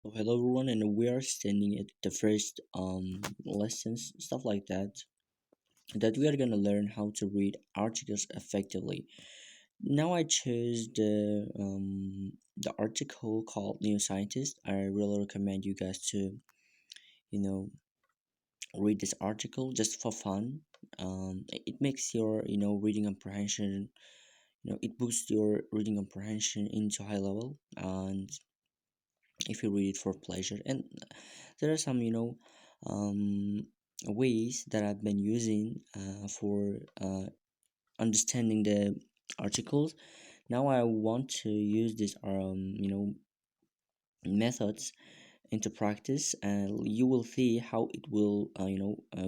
Hello everyone, and we are standing at the first lessons, stuff like that. That we are gonna learn how to read articles effectively. Now I chose the article called New Scientist. I really recommend you guys to you know read this article just for fun. It makes your reading comprehension. It boosts your reading comprehension into high level, and if you read it for pleasure. And there are some um, ways that I've been using for understanding the articles. Now I want to use these methods into practice, and you will see how it will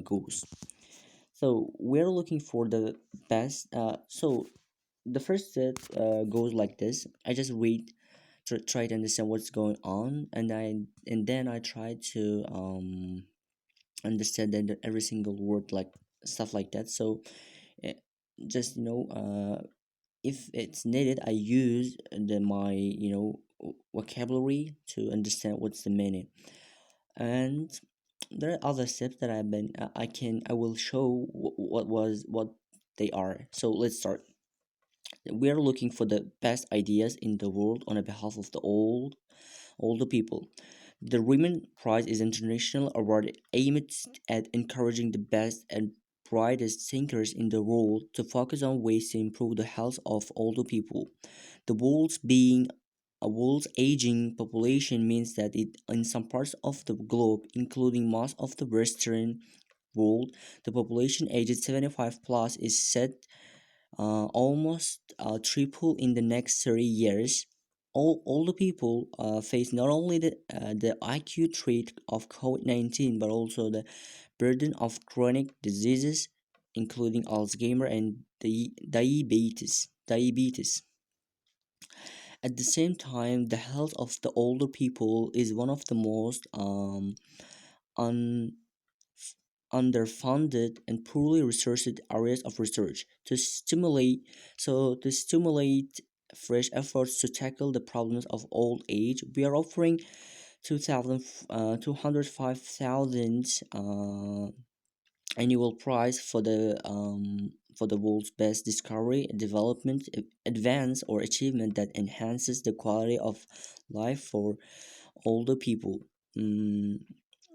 goes. So we're looking for the best. So the first step goes like this. I just read, try to understand what's going on, and then I try to understand that every single word, like stuff like that. So eh, just if it's needed, I use my vocabulary to understand what's the meaning. And there are other steps that I will show what they are. So let's start. We are looking for the best ideas in the world on behalf of the older people. The Riemann Prize is an international award aimed at encouraging the best and brightest thinkers in the world to focus on ways to improve the health of older people. The world's aging population means that in some parts of the globe, including most of the Western world, the population aged 75 plus is set almost triple in the next 30 years. All older people face not only the acute threat of COVID-19 but also the burden of chronic diseases, including Alzheimer and diabetes. At the same time, the health of the older people is one of the most un underfunded and poorly resourced areas of research. To stimulate fresh efforts to tackle the problems of old age, we are offering 205,000 annual prize for the world's best discovery, development, advance, or achievement that enhances the quality of life for older people. Mm,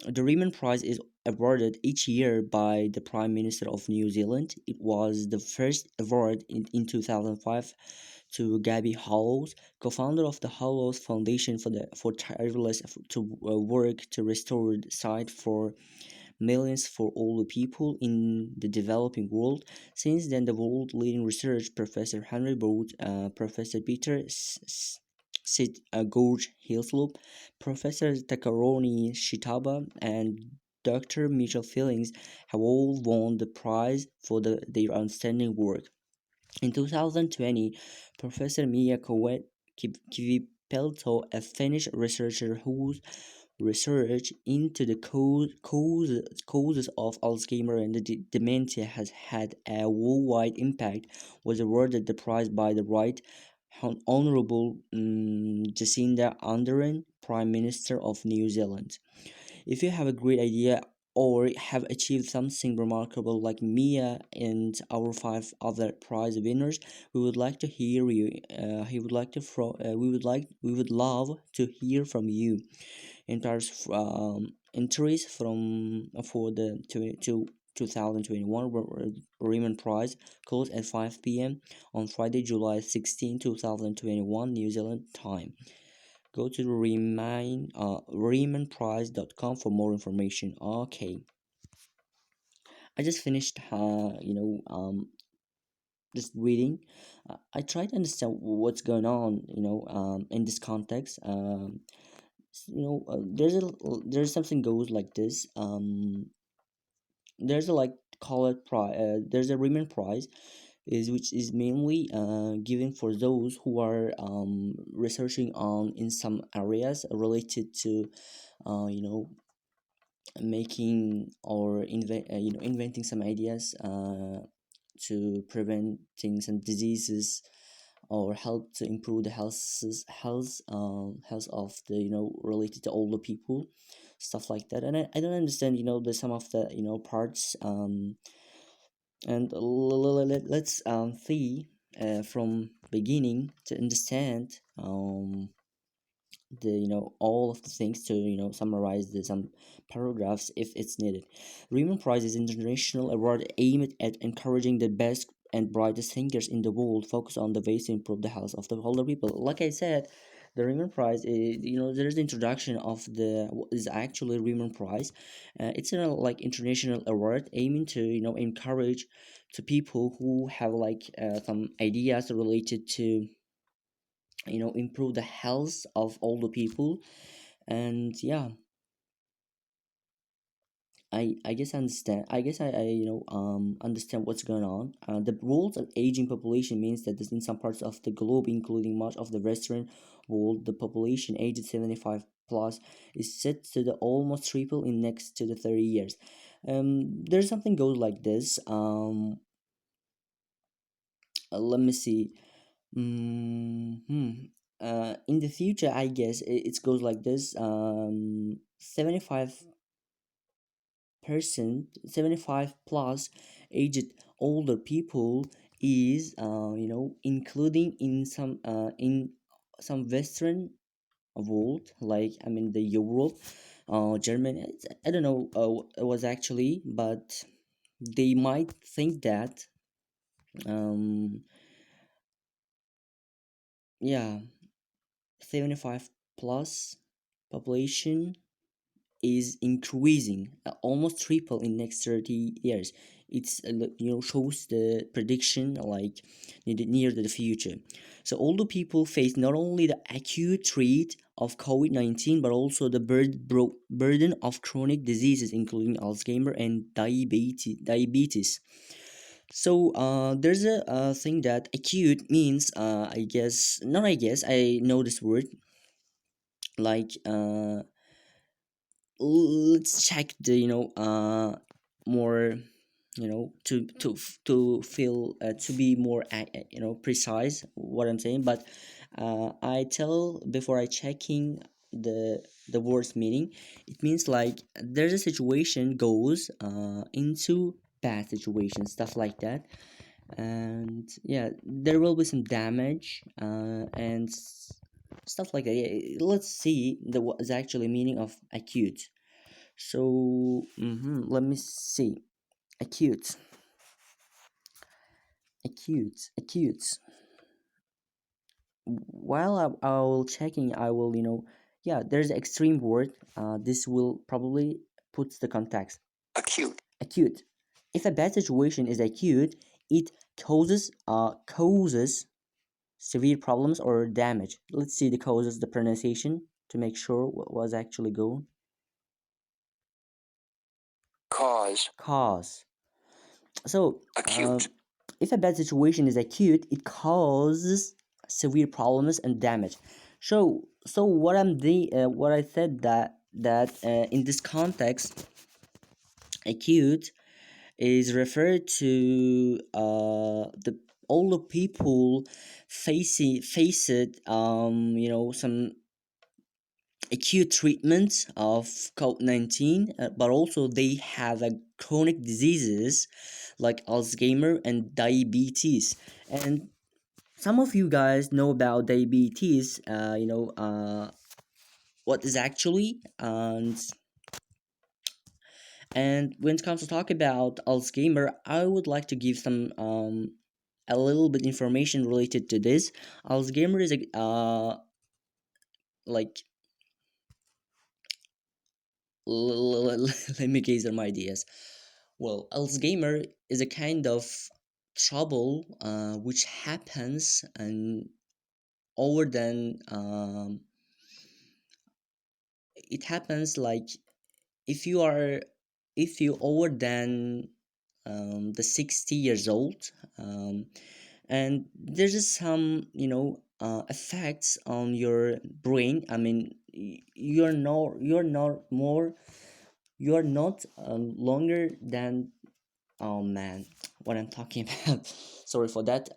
the Riemann Prize is awarded each year by the Prime Minister of New Zealand. It was the first award in 2005 to Gabby Hollows, co-founder of the Hollows Foundation for tireless work to restore the sight for millions for older people in the developing world. Since then, the world-leading research Professor Henry Broad, Professor Peter Sid Gorge Hislop, Professor Takaroni Shitaba, and Dr. Mitchell Fillings have all won the prize for their outstanding work. In 2020, Professor Mia Kivipelto, a Finnish researcher whose research into the causes of Alzheimer and dementia has had a worldwide impact, was awarded the prize by the Right Honourable Jacinda Ardern, Prime Minister of New Zealand. If you have a great idea or have achieved something remarkable like Mia and our five other prize winners, we would like to hear you. He would like to we would love to hear from you. Entries from for the 2021 Riemann Prize closed at 5 p.m. on Friday, July 16, 2021, New Zealand time. Go to the RiemannPrize.com for more information. Okay, I just finished just reading. I try to understand what's going on in this context. There's something goes like this. There's a like call it prize. There's a Riemann Prize, is which is mainly given for those who are researching on in some areas related to you know making or inventing some ideas to preventing some diseases or help to improve the health of the related to older people, stuff like that. And I don't understand the some of the parts. And let's see from beginning to understand the all of the things to summarize the some paragraphs if it's needed. Raymond Prize is an international award aimed at encouraging the best and brightest thinkers in the world, focus on the ways to improve the health of the older people. Like I said, the Raymond Prize is, there's the introduction of the what is actually Raymond Prize. It's a like international award aiming to encourage to people who have like some ideas related to improve the health of older people. And yeah, I guess I understand. I guess I understand what's going on. The rules of aging population means that in some parts of the globe, including much of the Western world, the population aged 75 plus is set to the almost triple in next to the 30 years. There's something goes like this. Let me see. Hmm. In the future, I guess it goes like this. 75%, 75 plus aged older people is including in some Western world, like I mean the Europe, Germany. I don't know it was actually, but they might think that um yeah, 75 plus population is increasing, almost triple in next 30 years. It's shows the prediction like near the future. So older people face not only the acute threat of COVID-19 but also the burden of chronic diseases including Alzheimer and diabetes. So there's a thing that acute means, I guess, not I guess, I know this word, like let's check the more to feel to be more precise what I'm saying. But I tell before I checking the word's meaning. It means like there's a situation goes into bad situation, stuff like that. And yeah, there will be some damage and stuff like that. Yeah, let's see the what is actually meaning of acute. So let me see. Acute, acute. While I will checking, I will yeah. There's an extreme word. This will probably puts the context. Acute. Acute. If a bad situation is acute, it causes severe problems or damage. Let's see the causes, the pronunciation to make sure what was actually going. Cause. So, acute. If a bad situation is acute, it causes severe problems and damage. So what I said that in this context, acute is referred to the older people faced some acute treatment of COVID-19, but also they have a chronic diseases like Alzheimer and diabetes. And some of you guys know about diabetes, what is actually, and when it comes to talk about Alzheimer, I would like to give some a little bit information related to this. Alzheimer is a like let me gaze some ideas. Well, Alzheimer is a kind of trouble which happens and over than it happens like if you are if you over than the 60 years old, and there's just some effects on your brain. I mean you're not longer than, oh man, what I'm talking about. Sorry for that.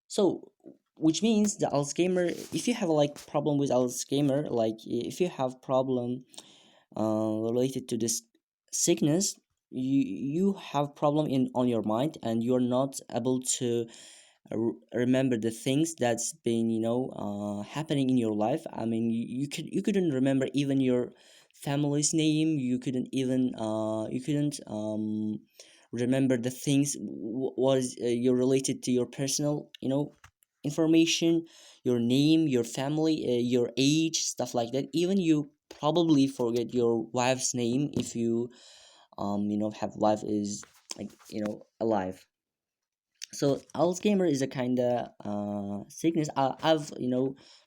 So which means the Alzheimer, if you have like problem with Alzheimer, like if you have problem related to this sickness, you have problem in on your mind, and you're not able to remember the things that's been happening in your life. I mean, you couldn't remember even your family's name. You couldn't remember the things was you're related to your personal information, your name, your family, your age, stuff like that. Even you probably forget your wife's name if you have wife is like alive. So Alzheimer is a kind of sickness. I've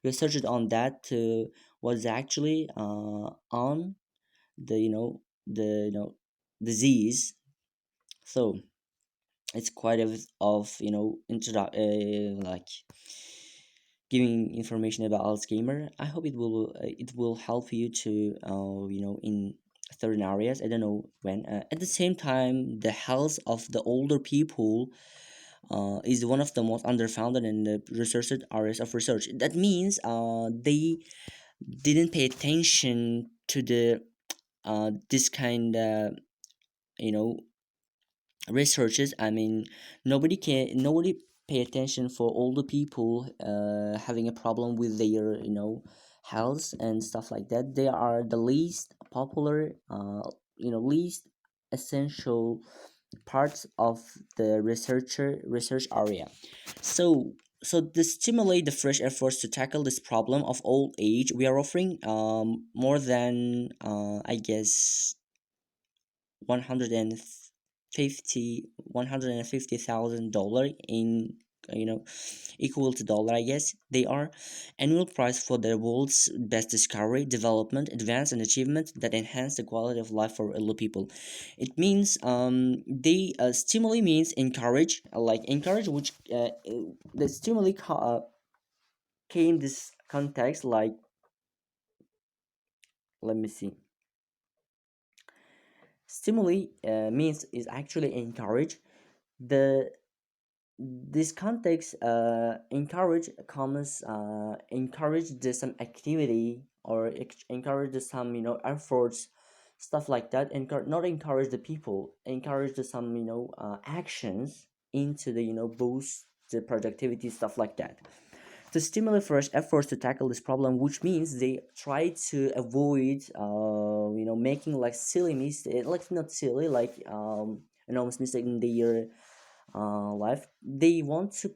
researched on that to what's actually on the disease. So it's quite of like giving information about Alzheimer. I hope it will help you to in certain areas. I don't know when. At the same time, the health of the older people is one of the most underfunded and researched areas of research. That means they didn't pay attention to the this kind of you know researches. I mean, nobody pay attention for older people having a problem with their health and stuff like that. They are the least popular, least essential parts of the research area. So to stimulate the fresh efforts to tackle this problem of old age, we are offering more than I guess 150,000 in you know equal to dollar, I guess they are, annual prize for the world's best discovery, development, advance, and achievement that enhance the quality of life for elderly people. It means they stimuli means encourage, like encourage, which the stimuli came this context like, let me see, stimuli means is actually encourage. The this context encourage the some activity, or encourage the some efforts, stuff like that. Not encourage the people, encourage the some actions into the boost the productivity, stuff like that, to stimulate fresh efforts to tackle this problem, which means they try to avoid making like silly mistake, like not silly, like enormous mistake in their life. They want to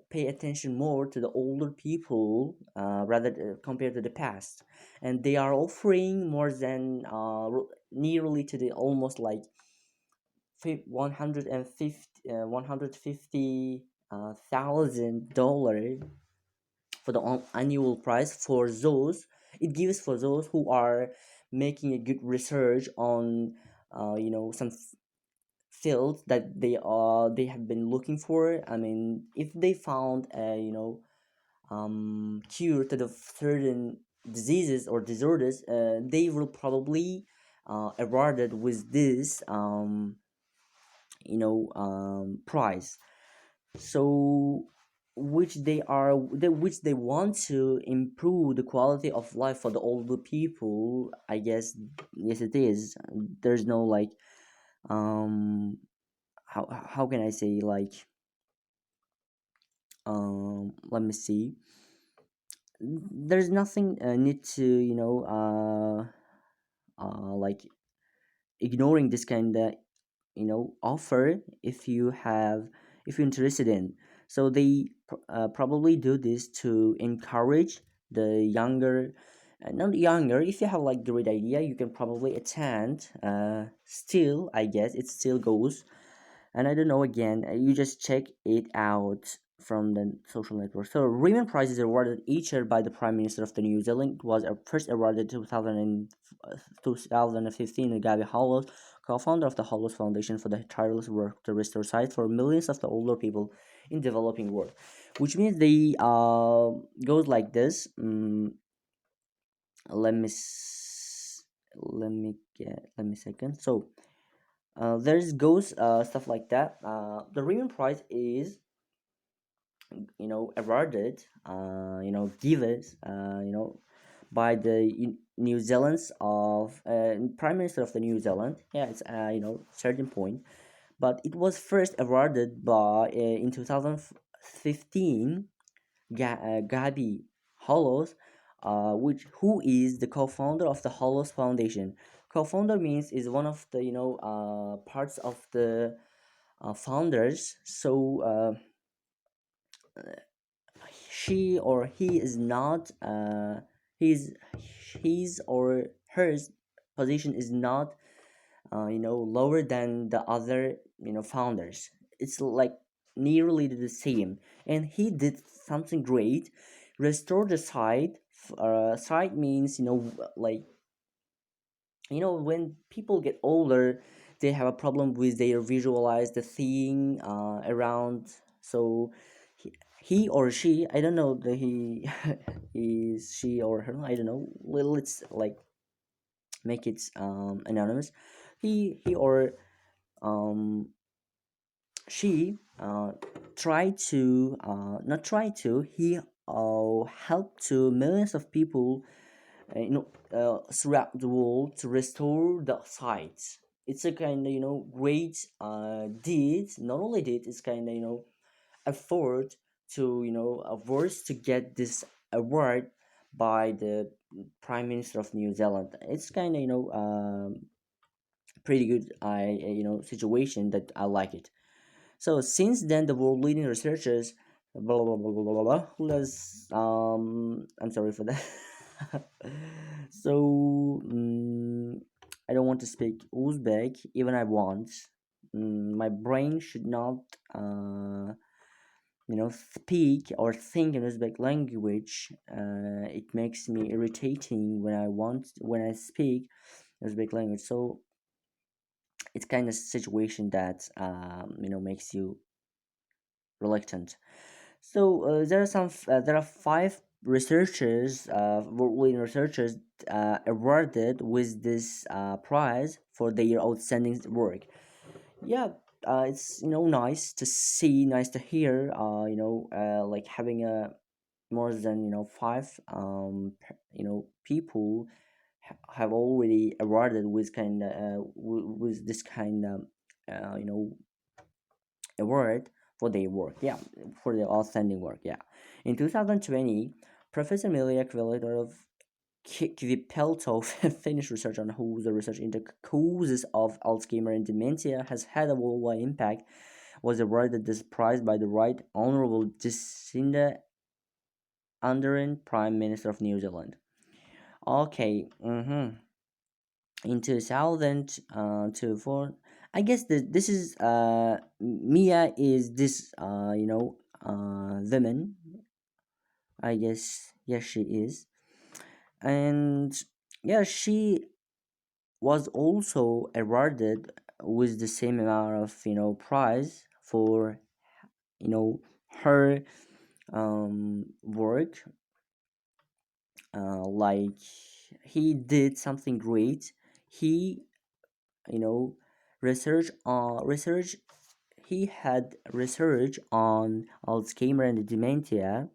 pay attention more to the older people rather compared to the past, and they are offering more than nearly to the almost like 150 thousand dollars for the annual price for those. It gives for those who are making a good research on some fields that they have been looking for. I mean, if they found a cure to the certain diseases or disorders, they will probably awarded with this prize. So which they want to improve the quality of life for the older people, I guess. Yes, it is. There's no like how can I say, like, let me see, there's nothing need to like ignoring this kind of offer if you have, if you're interested in. So they probably do this to encourage the younger, not younger, if you have like great idea, you can probably attend. Still, I guess it still goes. And I don't know, again, you just check it out from the social network. So Raymond Prize is awarded each year by the Prime Minister of the New Zealand. It was first awarded 2015 to Gabby Hollows, co-founder of the Hollows Foundation, for the tireless work to restore sight for millions of the older people in developing world. Which means they goes like this. Let me let me second. So there's goes stuff like that. The Raymond Prize is awarded, given, by the New Zealand's of Prime Minister of the New Zealand. Yeah, it's certain point, but it was first awarded by in 2015, Gabi Hollows, which who is the co-founder of the Hollows Foundation. Co-founder means is one of the parts of the founders. So she or he is not his or hers position is not lower than the other founders. It's like nearly the same, and he did something great. Restore the site. Site means like when people get older, they have a problem with their visualize the thing around. So he or she, I don't know the he is she or her, I don't know. Let's like make it anonymous. He or um she tried to not try to he helped to millions of people throughout the world to restore the sites. It's a kind of great deed. Not only deed, it's kind of effort to awards to get this award by the Prime Minister of New Zealand. It's kind of pretty good situation that I like it. So since then, the world leading researchers, blah blah blah blah blah blah. Let's I'm sorry for that. So I don't want to speak Uzbek, even I want. My brain should not, speak or think in Uzbek language. It makes me irritating when I speak Uzbek language. So it's kind of situation that makes you reluctant. So there are five researchers, world-leading researchers, awarded with this prize for their outstanding work. Yeah, it's nice to see, nice to hear. Like having a more than five people have already awarded with kind of with this kind of uh, you know award for their work. Yeah, for their outstanding work. Yeah, in 2020, Professor Milya Kveletov Kvipeltov finished research on who the research into causes of Alzheimer and dementia has had a worldwide impact. Was awarded this prize by the Right Honorable Jacinda Ardern, Prime Minister of New Zealand. Okay. In 2004, I guess this is Mia is this woman. I guess yes she is, and yeah she was also awarded with the same amount of prize for her work. Like he did something great. He you know research he had research on Alzheimer and dementia,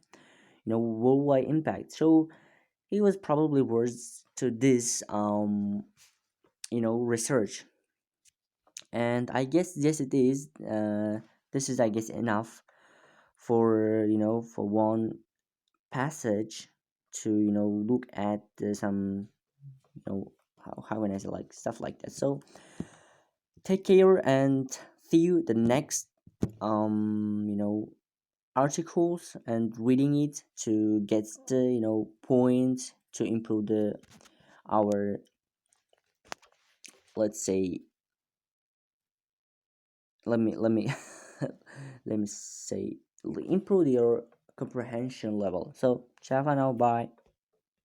worldwide impact. So he was probably worth to this research. And I guess yes it is. This is I guess enough for for one passage to look at some how can I say like stuff like that. So take care and see you the next articles and reading it to get the point to improve the our, let's say, let me let me say improve your comprehension level. So ciao for now, bye.